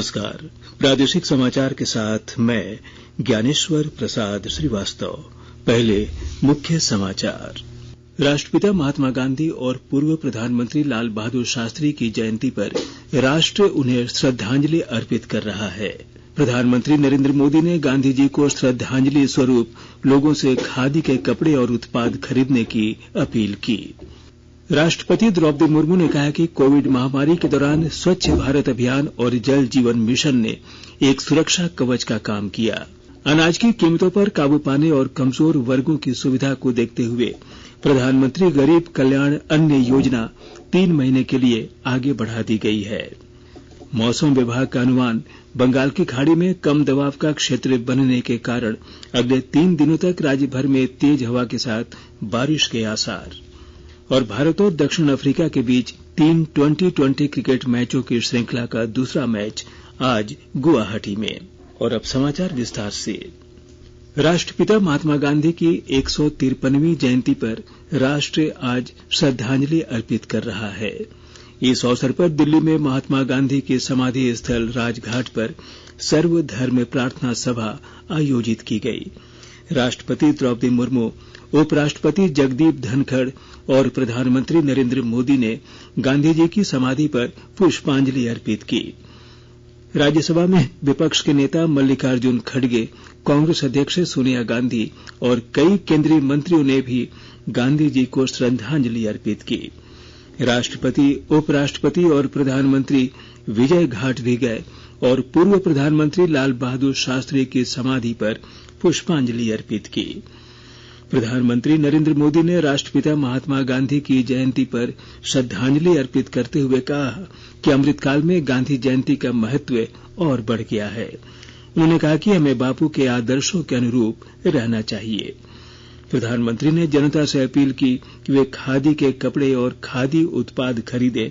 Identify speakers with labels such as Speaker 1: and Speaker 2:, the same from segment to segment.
Speaker 1: नमस्कार। प्रादेशिक समाचार के साथ मैं ज्ञानेश्वर प्रसाद श्रीवास्तव। पहले मुख्य समाचार। राष्ट्रपिता महात्मा गांधी और पूर्व प्रधानमंत्री लाल बहादुर शास्त्री की जयंती पर राष्ट्र उन्हें श्रद्धांजलि अर्पित कर रहा है। प्रधानमंत्री नरेंद्र मोदी ने गांधी जी को श्रद्धांजलि स्वरूप लोगों से खादी के कपड़े और उत्पाद खरीदने की अपील की। राष्ट्रपति द्रौपदी मुर्मू ने कहा कि कोविड महामारी के दौरान स्वच्छ भारत अभियान और जल जीवन मिशन ने एक सुरक्षा कवच का काम किया। अनाज की कीमतों पर काबू पाने और कमजोर वर्गों की सुविधा को देखते हुए प्रधानमंत्री गरीब कल्याण अन्न योजना 3 महीने के लिए आगे बढ़ा दी गई है। मौसम विभाग का अनुमान, बंगाल की खाड़ी में कम दबाव का क्षेत्र बनने के कारण अगले 3 दिनों तक राज्य भर में तेज हवा के साथ बारिश के आसार। और भारत और दक्षिण अफ्रीका के बीच 3 20-20 क्रिकेट मैचों की श्रृंखला का दूसरा मैच आज गुवाहाटी में। और अब समाचार विस्तार से। राष्ट्रपिता महात्मा गांधी की 153वीं जयंती पर राष्ट्र आज श्रद्धांजलि अर्पित कर रहा है। इस अवसर पर दिल्ली में महात्मा गांधी के समाधि स्थल राजघाट पर सर्वधर्म प्रार्थना सभा आयोजित की गई। राष्ट्रपति द्रौपदी मुर्मू, उपराष्ट्रपति जगदीप धनखड़ और प्रधानमंत्री नरेंद्र मोदी ने गांधी जी की समाधि पर पुष्पांजलि अर्पित की। राज्यसभा में विपक्ष के नेता मल्लिकार्जुन खड़गे, कांग्रेस अध्यक्ष सोनिया गांधी और कई केंद्रीय मंत्रियों ने भी गांधी जी को श्रद्धांजलि अर्पित की। राष्ट्रपति, उपराष्ट्रपति और प्रधानमंत्री विजय घाट भी गए और पूर्व प्रधानमंत्री लाल बहादुर शास्त्री की समाधि पर पुष्पांजलि अर्पित की। प्रधानमंत्री नरेंद्र मोदी ने राष्ट्रपिता महात्मा गांधी की जयंती पर श्रद्धांजलि अर्पित करते हुए कहा कि अमृतकाल में गांधी जयंती का महत्व और बढ़ गया है। उन्होंने कहा कि हमें बापू के आदर्शों के अनुरूप रहना चाहिए। प्रधानमंत्री ने जनता से अपील की कि वे खादी के कपड़े और खादी उत्पाद खरीदें।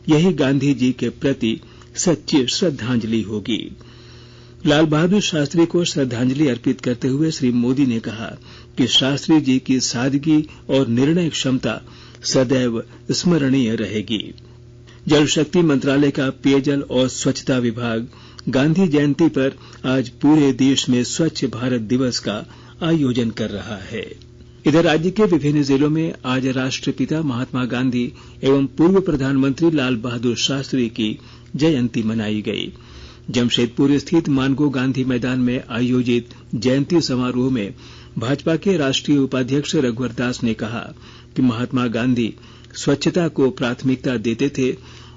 Speaker 1: यही गांधी जी के प्रति सच्ची श्रद्धांजलि होगी। लाल बहादुर शास्त्री को श्रद्धांजलि अर्पित करते हुए श्री मोदी ने कहा कि शास्त्री जी की सादगी और निर्णय क्षमता सदैव स्मरणीय रहेगी। जल शक्ति मंत्रालय का पेयजल और स्वच्छता विभाग गांधी जयंती पर आज पूरे देश में स्वच्छ भारत दिवस का आयोजन कर रहा है। इधर राज्य के विभिन्न जिलों में आज राष्ट्रपिता महात्मा गांधी एवं पूर्व प्रधानमंत्री लाल बहादुर शास्त्री की जयंती मनाई गई। जमशेदपुर स्थित मानगो गांधी मैदान में आयोजित जयंती समारोह में भाजपा के राष्ट्रीय उपाध्यक्ष रघुवर दास ने कहा कि महात्मा गांधी स्वच्छता को प्राथमिकता देते थे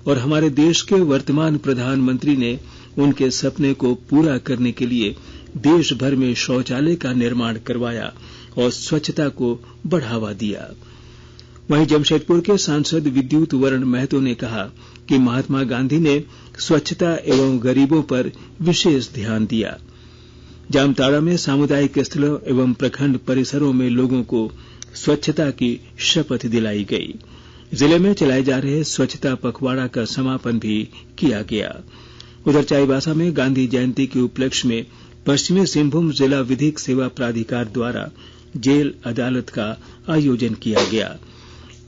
Speaker 1: और हमारे देश के वर्तमान प्रधानमंत्री ने उनके सपने को पूरा करने के लिए देश भर में शौचालय का निर्माण करवाया और स्वच्छता को बढ़ावा दिया। वहीं जमशेदपुर के सांसद विद्युत वरण महतो ने कहा कि महात्मा गांधी ने स्वच्छता एवं गरीबों पर विशेष ध्यान दिया। जामताड़ा में सामुदायिक स्थलों एवं प्रखंड परिसरों में लोगों को स्वच्छता की शपथ दिलाई गई। जिले में चलाए जा रहे स्वच्छता पखवाड़ा का समापन भी किया गया। उधर चाईबासा में गांधी जयंती के उपलक्ष्य में पश्चिमी सिंहभूम जिला विधिक सेवा प्राधिकार द्वारा जेल अदालत का आयोजन किया गया।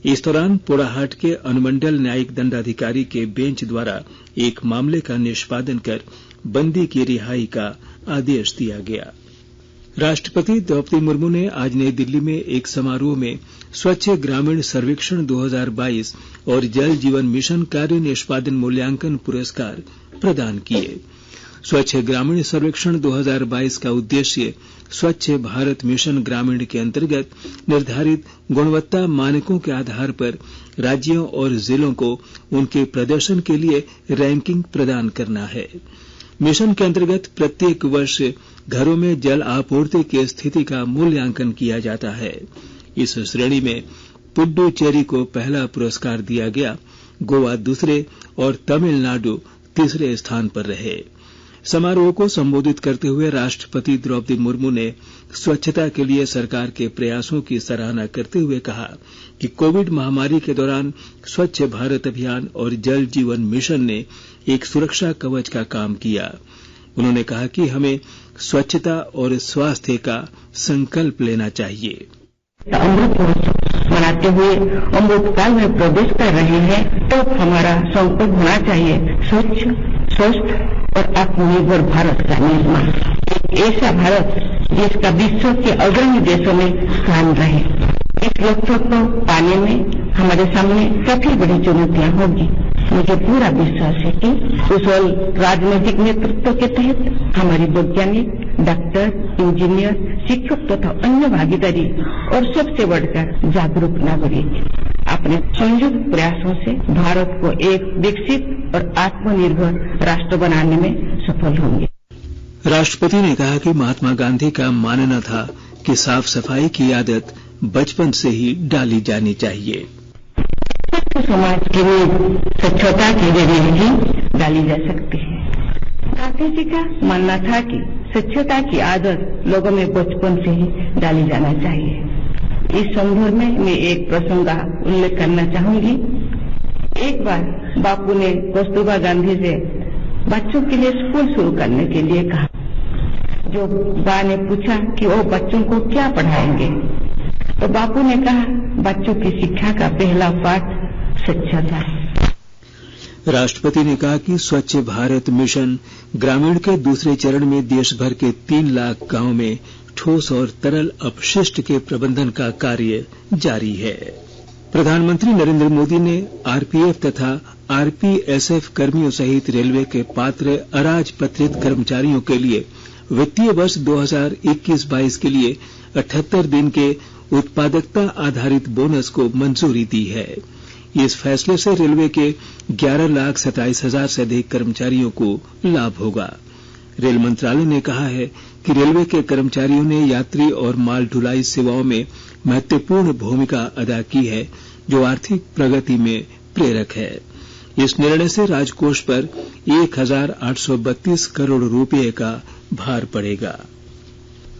Speaker 1: इस दौरान पोड़ाहाट के अनुमंडल न्यायिक दंडाधिकारी के बेंच द्वारा एक मामले का निष्पादन कर बंदी की रिहाई का आदेश दिया गया। राष्ट्रपति द्रौपदी मुर्मू ने आज नई दिल्ली में एक समारोह में स्वच्छ ग्रामीण सर्वेक्षण 2022 और जल जीवन मिशन कार्य निष्पादन मूल्यांकन पुरस्कार प्रदान किए। स्वच्छ ग्रामीण सर्वेक्षण 2022 का उद्देश्य स्वच्छ भारत मिशन ग्रामीण के अंतर्गत निर्धारित गुणवत्ता मानकों के आधार पर राज्यों और जिलों को उनके प्रदर्शन के लिए रैंकिंग प्रदान करना है। मिशन के अंतर्गत प्रत्येक वर्ष घरों में जल आपूर्ति की स्थिति का मूल्यांकन किया जाता है। इस श्रेणी में पुडुचेरी को पहला पुरस्कार दिया गया, गोवा दूसरे और तमिलनाडु तीसरे स्थान पर रहे। समारोह को संबोधित करते हुए राष्ट्रपति द्रौपदी मुर्मू ने स्वच्छता के लिए सरकार के प्रयासों की सराहना करते हुए कहा कि कोविड महामारी के दौरान स्वच्छ भारत अभियान और जल जीवन मिशन ने एक सुरक्षा कवच का काम किया। उन्होंने कहा कि हमें स्वच्छता और स्वास्थ्य का संकल्प लेना चाहिए।
Speaker 2: अमृत महोत्सव मनाते हुए अमृतकाल में प्रवेश कर रहे हैं, तो हमारा संकल्प होना चाहिए स्वच्छ, स्वस्थ और आत्मनिर्भर भारत का निर्माण, एक ऐसा भारत जिसका विश्व के अग्रणी देशों में स्थान रहे। इस लक्ष्य को पाने में हमारे सामने काफी बड़ी चुनौतियां होगी। मुझे पूरा विश्वास है कि कुशल राजनीतिक नेतृत्व के तहत हमारी वैज्ञानिक, डॉक्टर, इंजीनियर, शिक्षक तथा अन्य भागीदारी और सबसे बढ़कर जागरूक नागरिक अपने संयुक्त प्रयासों से भारत को एक विकसित और आत्मनिर्भर राष्ट्र बनाने में सफल होंगे।
Speaker 1: राष्ट्रपति ने कहा कि महात्मा गांधी का मानना था कि साफ सफाई की आदत बचपन से ही डाली जानी चाहिए।
Speaker 2: समाज के लिए स्वच्छता के जरिए ही डाली जा सकती है। गांधी जी का मानना था कि स्वच्छता की आदत लोगों में बचपन से ही डाली जाना चाहिए। इस संदर्भ में मैं एक प्रसंग का उल्लेख करना चाहूंगी। एक बार बापू ने कस्तूरबा गांधी से बच्चों के लिए स्कूल शुरू करने के लिए कहा। जो बा ने पूछा कि वो बच्चों को क्या पढ़ाएंगे, तो बापू ने कहा, बच्चों की शिक्षा का पहला पाठ स्वच्छता है।
Speaker 1: राष्ट्रपति ने कहा कि स्वच्छ भारत मिशन ग्रामीण के दूसरे चरण में देश भर के 3 लाख गांवों में ठोस और तरल अपशिष्ट के प्रबंधन का कार्य जारी है। प्रधानमंत्री नरेंद्र मोदी ने आरपीएफ तथा आरपीएसएफ कर्मियों सहित रेलवे के पात्र अराजपत्रित कर्मचारियों के लिए वित्तीय वर्ष 2021-22 के लिए 78 दिन के उत्पादकता आधारित बोनस को मंजूरी दी है। इस फैसले से रेलवे के 11,27,000 से अधिक कर्मचारियों को लाभ होगा। रेल मंत्रालय ने कहा है कि रेलवे के कर्मचारियों ने यात्री और माल ढुलाई सेवाओं में महत्वपूर्ण भूमिका अदा की है, जो आर्थिक प्रगति में प्रेरक है। इस निर्णय से राजकोष पर 1,832 करोड़ रुपए का भार पड़ेगा।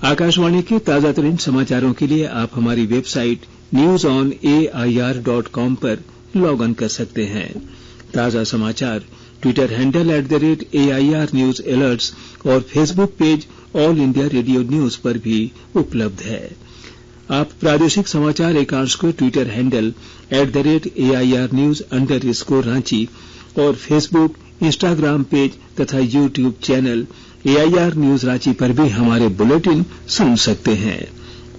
Speaker 1: आकाशवाणी के ताजातरीन समाचारों के लिए आप हमारी वेबसाइट newsonair.com पर लॉग इन कर सकते हैं। ताजा समाचार Twitter handle @AIR News Alerts और Facebook page all India radio news पर भी उपलब्ध है। आप प्रादेशिक समाचार एकांश को ट्विटर हैंडल @AIR News_Ranchi और फेसबुक, इंस्टाग्राम पेज तथा YouTube channel AIR News Ranchi पर भी हमारे बुलेटिन सुन सकते हैं।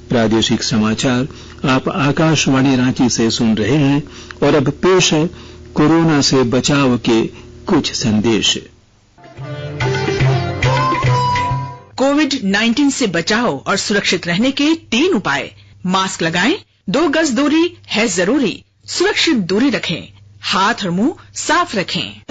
Speaker 1: प्रादेशिक समाचार आप आकाशवाणी रांची से सुन रहे हैं और अब पेश है कोरोना से बचाव के कुछ संदेश।
Speaker 3: कोविड-19 से बचाव और सुरक्षित रहने के 3 उपाय। मास्क लगाएं, 2 गज दूरी है जरूरी, सुरक्षित दूरी रखें, हाथ और मुंह साफ रखें।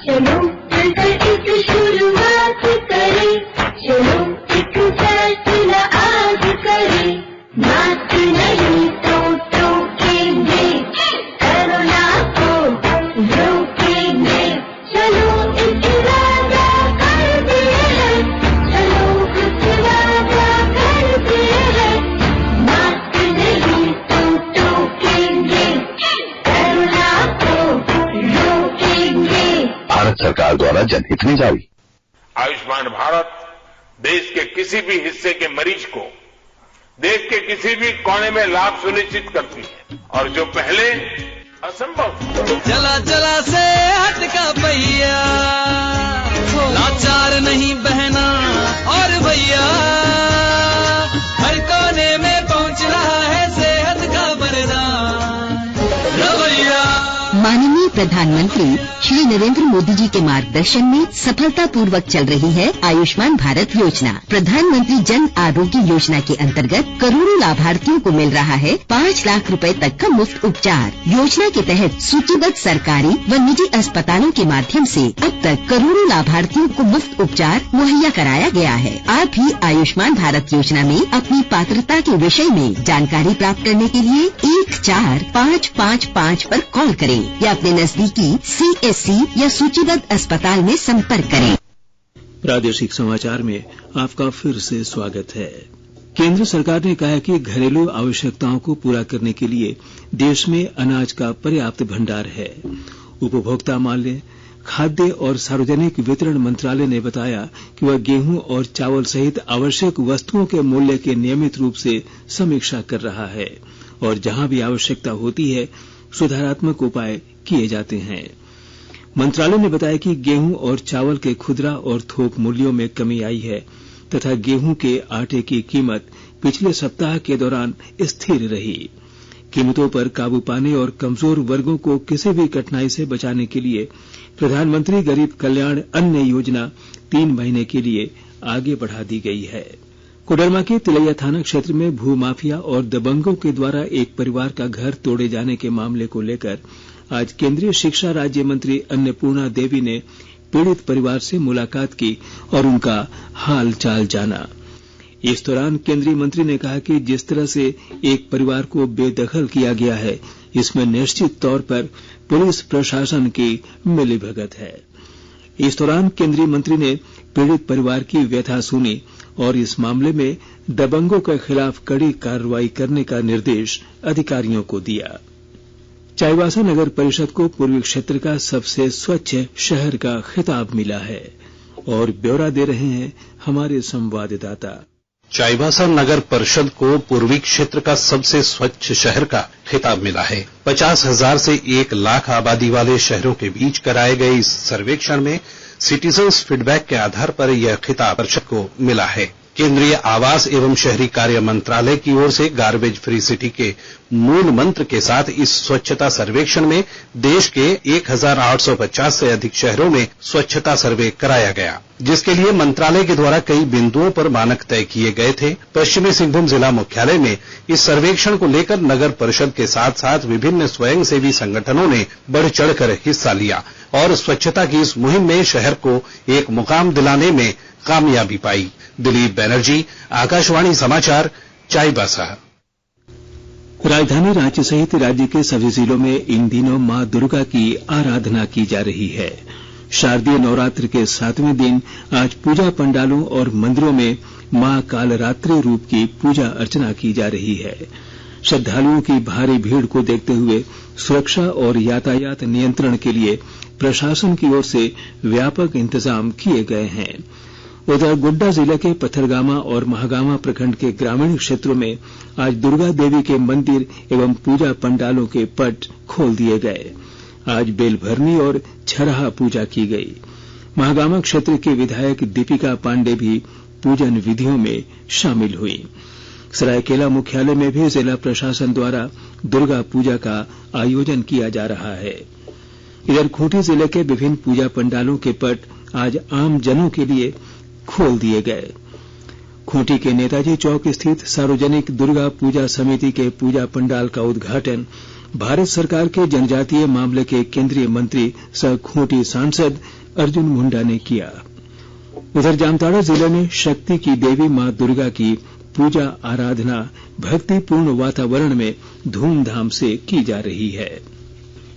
Speaker 4: चलो मिलकर इस शुरुआत करें, चलो एक फैसला आज करें, मास्क नहीं तो टोकेंगे, कोरोना को रोकेंगे, चलो एक वादा करते हैं, चलो एक वादा करते हैं, मास्क नहीं तो टोकेंगे, कोरोना को रोकेंगे।
Speaker 5: भारत सरकार द्वारा जनहित में जारी।
Speaker 6: आयुष्मान भारत देश के किसी भी हिस्से के मरीज को देश के किसी भी कोने में लाभ सुनिश्चित करती है, और जो पहले असंभव।
Speaker 7: चला चला से हटका भैया, लाचार नहीं बहना और भैया, हर कोने में पहुंच रहा है सेहत का वरदान। रवैया
Speaker 8: माननीय प्रधानमंत्री श्री नरेंद्र मोदी जी के मार्गदर्शन में सफलतापूर्वक चल रही है आयुष्मान भारत योजना। प्रधानमंत्री जन आरोग्य योजना के अंतर्गत करोड़ों लाभार्थियों को मिल रहा है 5 लाख रुपए तक का मुफ्त उपचार। योजना के तहत सूचीबद्ध सरकारी व निजी अस्पतालों के माध्यम से अब तक करोड़ों लाभार्थियों को मुफ्त उपचार मुहैया कराया गया है। आप भी आयुष्मान भारत योजना में अपनी पात्रता के विषय में जानकारी प्राप्त करने के लिए 14555 पर कॉल करें या अपने नजदीकी CSC या सूचीबद्ध अस्पताल में संपर्क करें।
Speaker 1: प्रादेशिक समाचार में आपका फिर से स्वागत है। केंद्र सरकार ने कहा है कि घरेलू आवश्यकताओं को पूरा करने के लिए देश में अनाज का पर्याप्त भंडार है। उपभोक्ता मामले, खाद्य और सार्वजनिक वितरण मंत्रालय ने बताया कि वह गेहूं और चावल सहित आवश्यक वस्तुओं के मूल्य की नियमित रूप से समीक्षा कर रहा है। और जहां भी आवश्यकता होती है सुधारात्मक उपाय किए जाते हैं। मंत्रालय ने बताया कि गेहूं और चावल के खुदरा और थोक मूल्यों में कमी आई है तथा गेहूं के आटे की कीमत पिछले सप्ताह के दौरान स्थिर रही। कीमतों पर काबू पाने और कमजोर वर्गों को किसी भी कठिनाई से बचाने के लिए प्रधानमंत्री गरीब कल्याण अन्न योजना 3 महीने के लिए आगे बढ़ा दी गई है। कोडरमा के तिलैया थाना क्षेत्र में भूमाफिया और दबंगों के द्वारा एक परिवार का घर तोड़े जाने के मामले को लेकर आज केंद्रीय शिक्षा राज्य मंत्री अन्नपूर्णा देवी ने पीड़ित परिवार से मुलाकात की और उनका हाल चाल जाना। इस दौरान केंद्रीय मंत्री ने कहा कि जिस तरह से एक परिवार को बेदखल किया गया है, इसमें निश्चित तौर पर पुलिस प्रशासन की मिलीभगत है। इस दौरान केंद्रीय मंत्री ने पीड़ित परिवार की व्यथा सुनी और इस मामले में दबंगों के खिलाफ कड़ी कार्रवाई करने का निर्देश अधिकारियों को दिया। चाईबासा नगर परिषद को पूर्वी क्षेत्र का सबसे स्वच्छ शहर का खिताब मिला है और ब्यौरा दे रहे हैं हमारे संवाददाता।
Speaker 9: चाईबासा नगर परिषद को पूर्वी क्षेत्र का सबसे स्वच्छ शहर का खिताब मिला है। 50,000 से 1 लाख आबादी वाले शहरों के बीच कराए गए इस सर्वेक्षण में सिटीजन्स फीडबैक के आधार पर यह खिताब परिषद को मिला है। केंद्रीय आवास एवं शहरी कार्य मंत्रालय की ओर से गार्बेज फ्री सिटी के मूल मंत्र के साथ इस स्वच्छता सर्वेक्षण में देश के 1850 से अधिक शहरों में स्वच्छता सर्वे कराया गया, जिसके लिए मंत्रालय के द्वारा कई बिंदुओं पर मानक तय किए गए थे। पश्चिमी सिंहभूम जिला मुख्यालय में इस सर्वेक्षण को लेकर नगर परिषद के साथ साथ विभिन्न स्वयंसेवी संगठनों ने बढ़ चढ़कर हिस्सा लिया और स्वच्छता की इस मुहिम में शहर को एक मुकाम दिलाने में कामयाबी पाई। दिलीप बनर्जी, आकाशवाणी समाचार, चाईबासा।
Speaker 1: राजधानी रांची सहित राज्य के सभी जिलों में इन दिनों मां दुर्गा की आराधना की जा रही है। शारदीय नवरात्र के 7वें दिन आज पूजा पंडालों और मंदिरों में मां कालरात्रि रूप की पूजा अर्चना की जा रही है। श्रद्धालुओं की भारी भीड़ को देखते हुए सुरक्षा और यातायात नियंत्रण के लिए प्रशासन की ओर से व्यापक इंतजाम किए गए हैं। उधर गोड्डा जिले के पथरगामा और महागामा प्रखंड के ग्रामीण क्षेत्रों में आज दुर्गा देवी के मंदिर एवं पूजा पंडालों के पट खोल दिए गए। आज बेलभरनी और छरहा पूजा की गई। महागामा क्षेत्र के विधायक दीपिका पांडे भी पूजन विधियों में शामिल हुई। सरायकेला मुख्यालय में भी जिला प्रशासन द्वारा दुर्गा पूजा का आयोजन किया जा रहा है। इधर खूंटी जिले के विभिन्न पूजा पंडालों के पट आज आम जनों के लिए खोल दिए गए। खूंटी के नेताजी चौक स्थित सार्वजनिक दुर्गा पूजा समिति के पूजा पंडाल का उद्घाटन भारत सरकार के जनजातीय मामले के केंद्रीय मंत्री सह खूंटी सांसद अर्जुन मुंडा ने किया। उधर जामताड़ा जिले में शक्ति की देवी मां दुर्गा की पूजा आराधना भक्तिपूर्ण वातावरण में धूमधाम से की जा रही है।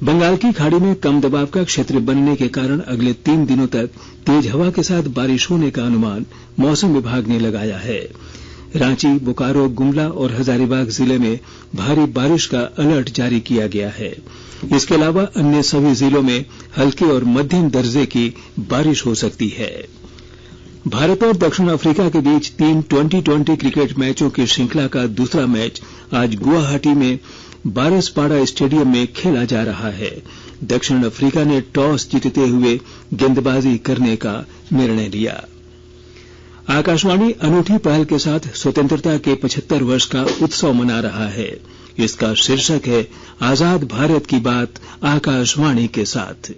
Speaker 1: बंगाल की खाड़ी में कम दबाव का क्षेत्र बनने के कारण अगले 3 दिनों तक तेज हवा के साथ बारिश होने का अनुमान मौसम विभाग ने लगाया है। रांची, बोकारो, गुमला और हजारीबाग जिले में भारी बारिश का अलर्ट जारी किया गया है। इसके अलावा अन्य सभी जिलों में हल्के और मध्यम दर्जे की बारिश हो सकती है। भारत और दक्षिण अफ्रीका के बीच 3 20-20 क्रिकेट मैचों की श्रृंखला का दूसरा मैच आज गुवाहाटी में बारसपाड़ा स्टेडियम में खेला जा रहा है। दक्षिण अफ्रीका ने टॉस जीतते हुए गेंदबाजी करने का निर्णय लिया। आकाशवाणी अनूठी पहल के साथ स्वतंत्रता के 75 वर्ष का उत्सव मना रहा है। इसका शीर्षक है आजाद भारत की बात आकाशवाणी के साथ।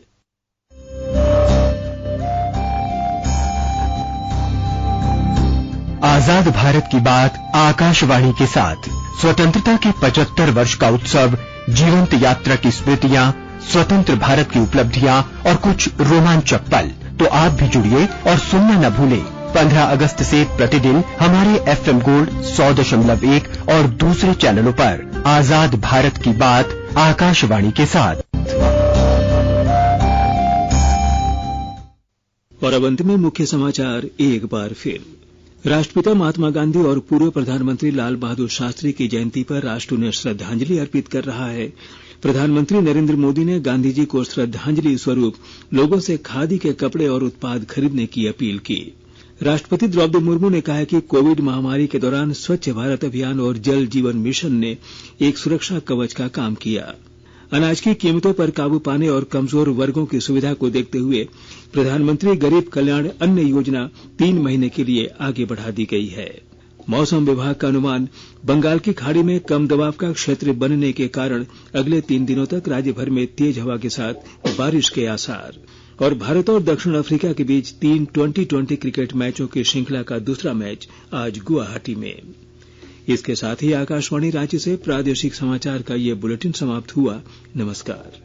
Speaker 10: आजाद भारत की बात आकाशवाणी के साथ स्वतंत्रता के 75 वर्ष का उत्सव, जीवंत यात्रा की स्मृतियां, स्वतंत्र भारत की उपलब्धियां और कुछ रोमांचक पल। तो आप भी जुड़िए और सुनना न भूलें। 15 अगस्त से प्रतिदिन हमारे FM गोल्ड 100.1 और दूसरे चैनलों पर आजाद भारत की बात आकाशवाणी के साथ।
Speaker 1: और अब अंत में मुख्य समाचार एक बार फिर। राष्ट्रपिता महात्मा गांधी और पूर्व प्रधानमंत्री लाल बहादुर शास्त्री की जयंती पर राष्ट्र उन्हें श्रद्धांजलि अर्पित कर रहा है। प्रधानमंत्री नरेंद्र मोदी ने गांधी जी को श्रद्धांजलि स्वरूप लोगों से खादी के कपड़े और उत्पाद खरीदने की अपील की। राष्ट्रपति द्रौपदी मुर्मू ने कहा है कि कोविड महामारी के दौरान स्वच्छ भारत अभियान और जल जीवन मिशन ने एक सुरक्षा कवच का काम किया। अनाज की कीमतों पर काबू पाने और कमजोर वर्गों की सुविधा को देखते हुए प्रधानमंत्री गरीब कल्याण अन्न योजना 3 महीने के लिए आगे बढ़ा दी गई है। मौसम विभाग का अनुमान, बंगाल की खाड़ी में कम दबाव का क्षेत्र बनने के कारण अगले 3 दिनों तक राज्य भर में तेज हवा के साथ बारिश के आसार। और भारत और दक्षिण अफ्रीका के बीच 3 20-20 क्रिकेट मैचों की श्रृंखला का दूसरा मैच आज गुवाहाटी में। इसके साथ ही आकाशवाणी रांची से प्रादेशिक समाचार का ये बुलेटिन समाप्त हुआ। नमस्कार।